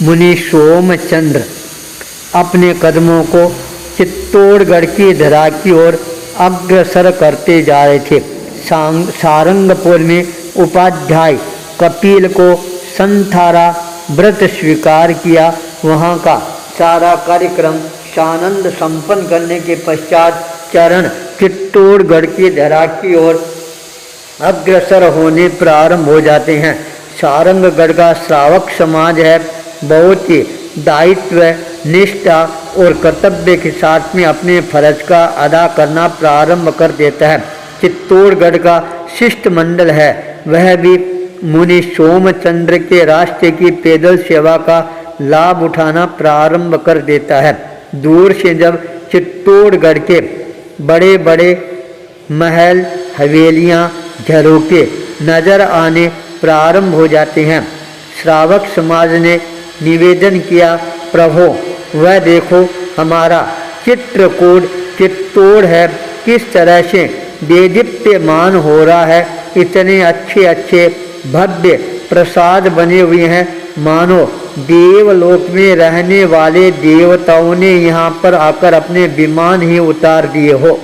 मुनि सोमचंद्र अपने कदमों को चित्तौड़गढ़ की धरा की ओर अग्रसर करते जा रहे थे। सारंगपुर में उपाध्याय कपिल को संथारा व्रत स्वीकार किया। वहाँ का सारा कार्यक्रम सानंद संपन्न करने के पश्चात चरण चित्तौड़गढ़ की धरा की ओर अग्रसर होने प्रारंभ हो जाते हैं। सारंगगढ़ का श्रावक समाज है बहुत ही दायित्व, निष्ठा और कर्तव्य के साथ में अपने फर्ज का अदा करना प्रारंभ कर देता है। चित्तौड़गढ़ का शिष्टमंडल है वह भी मुनि सोमचंद्र के रास्ते की पैदल सेवा का लाभ उठाना प्रारंभ कर देता है। दूर से जब चित्तौड़गढ़ के बड़े बड़े महल, हवेलियां, झरोके नजर आने प्रारंभ हो जाते हैं, श्रावक समाज ने निवेदन किया, प्रभु वह देखो हमारा चित्रकूट चित्तौड़ है, किस तरह से देदीप्यमान हो रहा है। इतने अच्छे अच्छे भव्य प्रसाद बने हुए हैं, मानो देवलोक में रहने वाले देवताओं ने यहाँ पर आकर अपने विमान ही उतार दिए हो।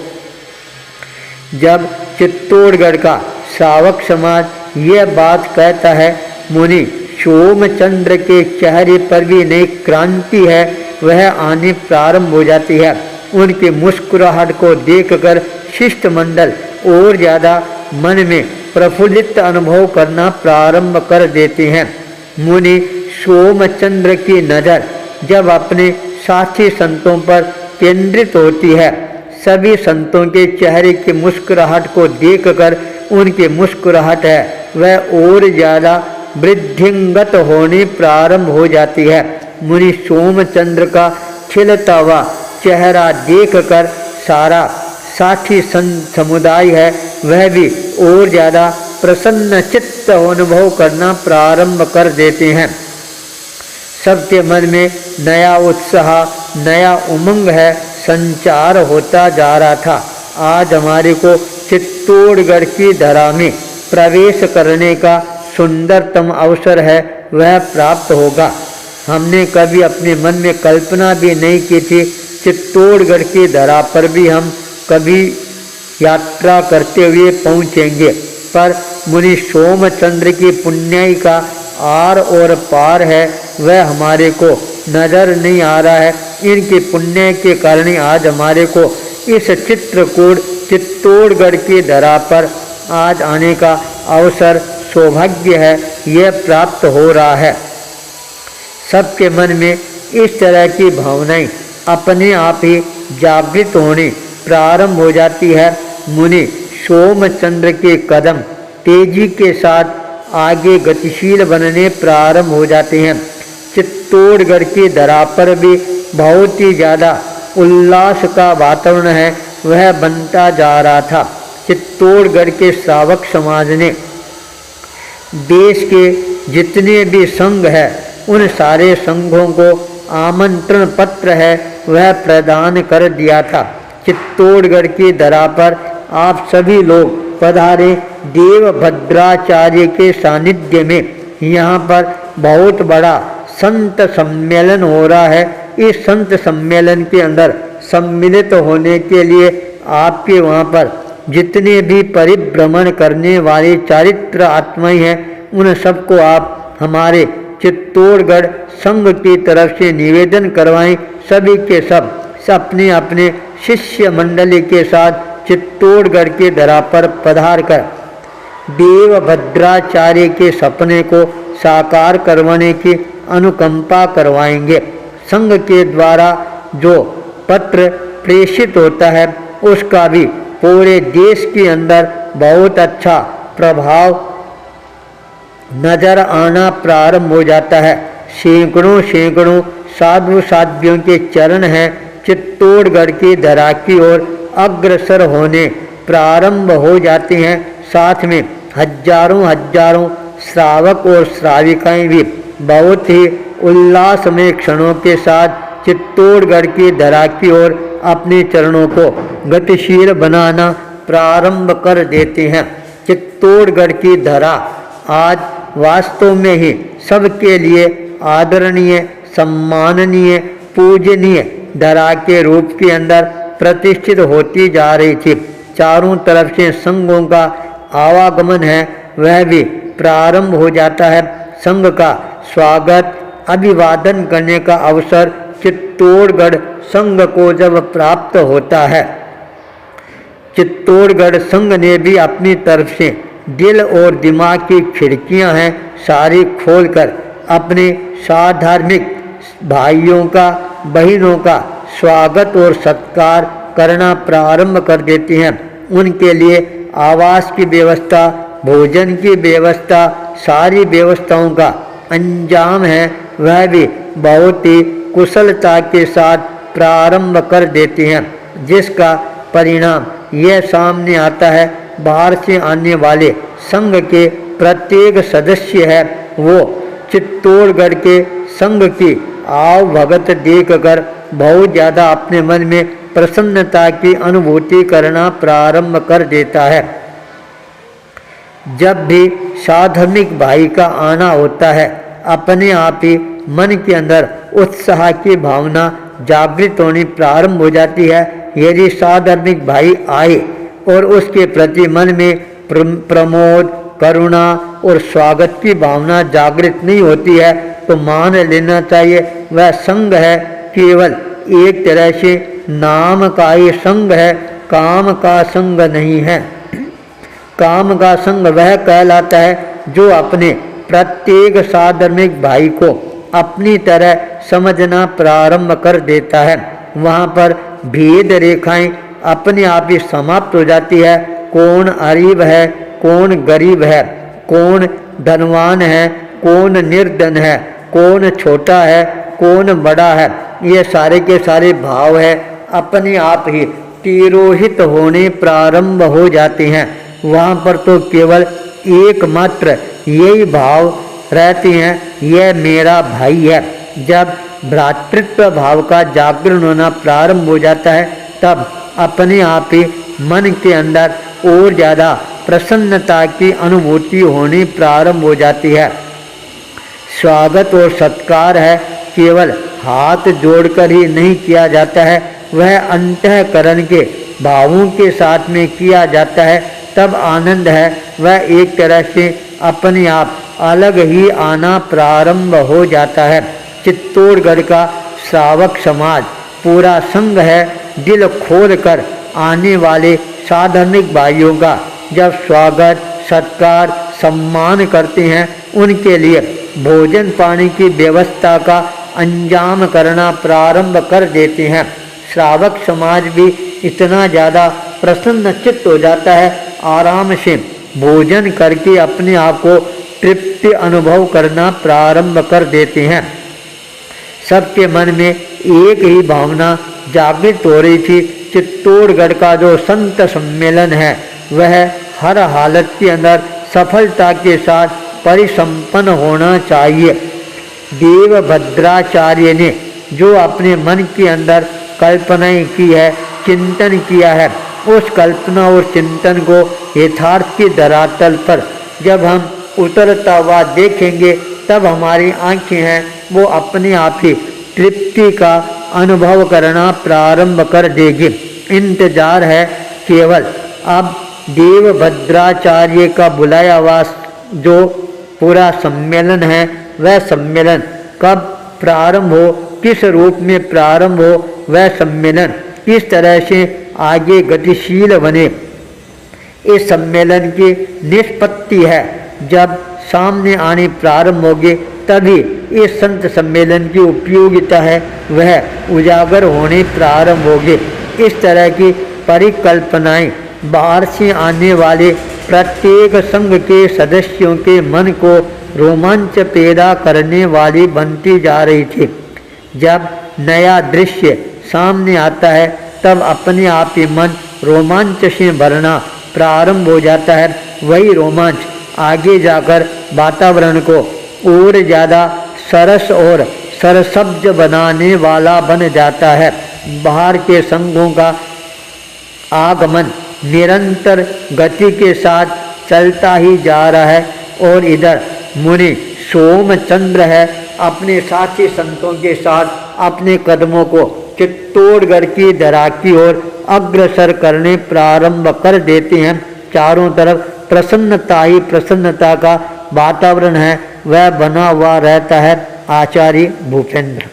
जब चित्तौड़गढ़ का श्रावक समाज यह बात कहता है, मुनि सोमचंद्र के चेहरे पर भी नई क्रांति है, वह आने प्रारंभ हो जाती है। उनकी मुस्कुराहट को देखकर शिष्टमंडल और ज़्यादा मन में प्रफुल्लित अनुभव करना प्रारंभ कर देते हैं। मुनि सोमचंद्र की नज़र जब अपने साथी संतों पर केंद्रित होती है, सभी संतों के चेहरे की मुस्कुराहट को देखकर उनकी मुस्कुराहट है वह और ज़्यादा वृद्धिंगत होने प्रारंभ हो जाती है। मुनि सोमचंद्र का खिलता हुआ चेहरा देखकर सारा साथी समुदाय है वह भी और ज़्यादा प्रसन्न चित्त अनुभव करना प्रारंभ कर देते हैं। सबके मन में नया उत्साह, नया उमंग है संचार होता जा रहा था। आज हमारे को चित्तौड़गढ़ की धरा में प्रवेश करने का सुंदरतम अवसर है वह प्राप्त होगा। हमने कभी अपने मन में कल्पना भी नहीं की थी चित्तौड़गढ़ की धरा पर भी हम कभी यात्रा करते हुए पहुँचेंगे, पर मुनि सोमचंद्र की पुण्याई का आर और पार है वह हमारे को नज़र नहीं आ रहा है। इनके पुण्य के कारण आज हमारे को इस चित्रकूट चित्तौड़गढ़ की धरा पर आज आने का अवसर सौभाग्य है यह प्राप्त हो रहा है। सबके मन में इस तरह की भावनाएं अपने आप ही जागृत होने प्रारंभ हो जाती है। मुनि सोमचंद्र के कदम तेजी के साथ आगे गतिशील बनने प्रारंभ हो जाते हैं। चित्तौड़गढ़ की धरा पर भी बहुत ही ज़्यादा उल्लास का वातावरण है वह बनता जा रहा था। चित्तौड़गढ़ के श्रावक समाज ने देश के जितने भी संघ है उन सारे संघों को आमंत्रण पत्र है वह प्रदान कर दिया था। चित्तौड़गढ़ की धरा पर आप सभी लोग पधारे। देवभद्राचार्य के सानिध्य में यहाँ पर बहुत बड़ा संत सम्मेलन हो रहा है। इस संत सम्मेलन के अंदर सम्मिलित होने के लिए आपके वहाँ पर जितने भी परिभ्रमण करने वाले चारित्र आत्माएं हैं उन सबको आप हमारे चित्तौड़गढ़ संघ की तरफ से निवेदन करवाएं। सभी के सब अपने अपने शिष्य मंडली के साथ चित्तौड़गढ़ के धरा पर पधार कर देवभद्राचार्य के सपने को साकार करवाने की अनुकंपा करवाएंगे। संघ के द्वारा जो पत्र प्रेषित होता है उसका भी पूरे देश के अंदर बहुत अच्छा प्रभाव नजर आना प्रारंभ हो जाता है। सैकड़ों सैकड़ों साधु साध्वियों के चरण हैं चित्तौड़गढ़ की धरा की ओर अग्रसर होने प्रारंभ हो जाते हैं। साथ में हजारों हजारों श्रावक और श्राविकाएं भी बहुत ही उल्लासमय क्षणों के साथ चित्तौड़गढ़ की धरा की ओर अपने चरणों को गतिशील बनाना प्रारंभ कर देते हैं। चित्तौड़गढ़ की धरा आज वास्तव में ही सबके लिए आदरणीय, सम्माननीय, पूजनीय धरा के रूप के अंदर प्रतिष्ठित होती जा रही थी। चारों तरफ से संघों का आवागमन है वह भी प्रारंभ हो जाता है। संघ का स्वागत अभिवादन करने का अवसर चित्तौड़गढ़ संघ को जब प्राप्त होता है, चित्तौड़गढ़ संघ ने भी अपनी तरफ से दिल और दिमाग की खिड़कियां हैं सारी खोलकर अपने साधार्मिक भाइयों का, बहनों का स्वागत और सत्कार करना प्रारंभ कर देती हैं। उनके लिए आवास की व्यवस्था, भोजन की व्यवस्था, सारी व्यवस्थाओं का अंजाम है वह भी बहुत ही कुशलता के साथ प्रारंभ कर देती हैं, जिसका परिणाम यह सामने आता है बाहर से आने वाले संघ के प्रत्येक सदस्य है वो चित्तौड़गढ़ के संघ की आव भगत देखकर बहुत ज़्यादा अपने मन में प्रसन्नता की अनुभूति करना प्रारंभ कर देता है। जब भी साधर्मिक भाई का आना होता है अपने आप ही मन के अंदर उत्साह की भावना जागृत होनी प्रारंभ हो जाती है। यदि साधर्मिक भाई आए और उसके प्रति मन में प्रमोद, करुणा और स्वागत की भावना जागृत नहीं होती है तो मान लेना चाहिए वह संघ है केवल एक तरह से नाम का ही संघ है, काम का संघ नहीं है। काम का संघ वह कहलाता है जो अपने प्रत्येक साधर्मिक भाई को अपनी तरह समझना प्रारंभ कर देता है। वहाँ पर भेद रेखाएं अपने आप ही समाप्त हो जाती है। कौन अरीब है, कौन गरीब है, कौन धनवान है, कौन निर्धन है, कौन छोटा है, कौन बड़ा है, ये सारे के सारे भाव है अपने आप ही तिरोहित होने प्रारंभ हो जाते हैं। वहाँ पर तो केवल एकमात्र यही भाव रहते हैं, यह मेरा भाई है। जब भ्रातृत्व भाव का जागरण होना प्रारंभ हो जाता है तब अपने आप ही मन के अंदर और ज़्यादा प्रसन्नता की अनुभूति होनी प्रारंभ हो जाती है। स्वागत और सत्कार है केवल हाथ जोड़कर ही नहीं किया जाता है, वह अंतःकरण के भावों के साथ में किया जाता है। तब आनंद है वह एक तरह से अपने आप अलग ही आना प्रारंभ हो जाता है। चित्तौड़गढ़ का श्रावक समाज पूरा संघ है। दिल खोल कर आने वाले साधर्मिक भाइयों का जब स्वागत, सत्कार, सम्मान करते हैं उनके लिए भोजन पानी की व्यवस्था का अंजाम करना प्रारंभ कर देते हैं। श्रावक समाज भी इतना ज़्यादा प्रसन्न चित्त हो जाता है, आराम से भोजन करके अपने आप को तृप्ति अनुभव करना प्रारंभ कर देते हैं। सबके मन में एक ही भावना जागृत हो रही थी। चित्तौड़गढ़ का जो संत सम्मेलन है वह हर हालत के अंदर सफलता के साथ परिसंपन्न होना चाहिए। देवभद्राचार्य ने जो अपने मन के अंदर कल्पनाएं की है, चिंतन किया है, उस कल्पना और चिंतन को यथार्थ की धरातल पर जब हम उतरता हुआ देखेंगे तब हमारी आंखें हैं वो अपने आप ही तृप्ति का अनुभव करना प्रारंभ कर देगी। इंतजार है केवल अब देवभद्राचार्य का बुलाया हुआ जो पूरा सम्मेलन है वह सम्मेलन कब प्रारंभ हो, किस रूप में प्रारंभ हो, वह सम्मेलन किस तरह से आगे गतिशील बने। इस सम्मेलन की निष्पत्ति है जब सामने आने प्रारंभ होगी तभी इस संत सम्मेलन की उपयोगिता है वह उजागर होने प्रारंभ होगी। इस तरह की परिकल्पनाएं बाहर से आने वाले प्रत्येक संघ के सदस्यों के मन को रोमांच पैदा करने वाली बनती जा रही थी। जब नया दृश्य सामने आता है तब अपने आप ही मन रोमांच से भरना प्रारंभ हो जाता है। वही रोमांच आगे जाकर वातावरण को और ज़्यादा सरस और सरसब्ज बनाने वाला बन जाता है। बाहर के संघों का आगमन निरंतर गति के साथ चलता ही जा रहा है और इधर मुनि सोमचंद्र है, अपने साथी संतों के साथ अपने कदमों को चित्तौड़गढ़ की धरा की ओर अग्रसर करने प्रारंभ कर देते हैं। चारों तरफ प्रसन्नता ही प्रसन्नता का वातावरण है, वह बना हुआ रहता है। आचार्य भूपेंद्र।